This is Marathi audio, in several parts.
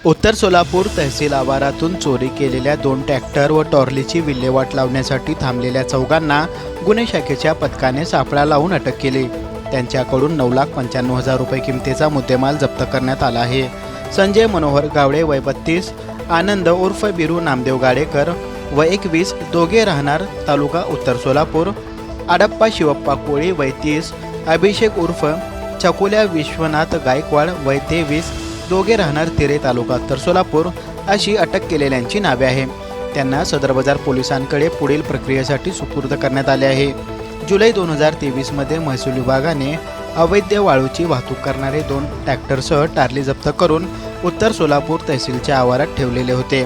उत्तर सोलापूर तहसील आवारातून चोरी केलेल्या 2 ट्रॅक्टर व टॉर्लीची विल्हेवाट लावण्यासाठी थांबलेल्या चौघांना गुन्हे शाखेच्या पथकाने सापळा लावून अटक केली। त्यांच्याकडून 9,95,000 रुपये किमतीचा मुद्देमाल जप्त करण्यात आला आहे। संजय मनोहर गावडे वय 32, आनंद उर्फ बिरू नामदेव गाडेकर वय 21, दोघे राहणार तालुका उत्तर सोलापूर, आडप्पा शिवप्पा कोळी वय 30, अभिषेक उर्फ चकुल्या विश्वनाथ गायकवाड वय 23, दोघे राहणार तिरे तालुका उत्तर सोलापूर अशी अटक केलेल्यांची नावे आहे। त्यांना सदर बाजार पोलिसांकडे पुढील प्रक्रियेसाठी सुपूर्द करण्यात आले आहे। जुलै 2023 मध्ये महसूल विभागाने अवैध वाळूची वाहतूक करणारे 2 ट्रॅक्टरसह टार्ली जप्त करून उत्तर सोलापूर तहसीलच्या आवारात ठेवलेले होते।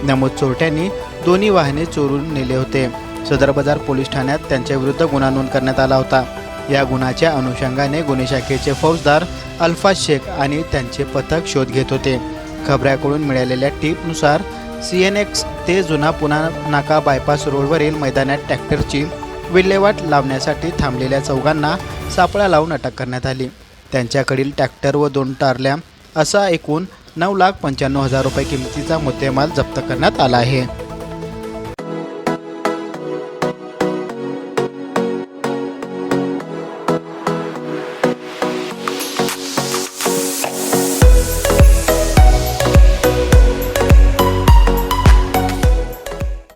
नमूद चोरट्यांनी दोन्ही वाहने चोरून नेले होते। सदर बाजार पोलीस ठाण्यात त्यांच्याविरुद्ध गुन्हा नोंद करण्यात आला होता। या गुन्ह्याच्या अनुषंगाने गुन्हे शाखेचे फौजदार अल्फाज शेख आणि त्यांचे पथक शोध घेत होते। खबऱ्याकडून मिळालेल्या टीपनुसार CNX ते जुना पुणा नाका बायपास रोडवरील मैदानात ट्रॅक्टरची विल्हेवाट लावण्यासाठी थांबलेल्या चौघांना सापळा लावून अटक करण्यात आली। त्यांच्याकडील ट्रॅक्टर व 2 टार्ल्या असा एकूण 9,95,000 रुपये किमतीचा मुद्देमाल जप्त करण्यात आला आहे।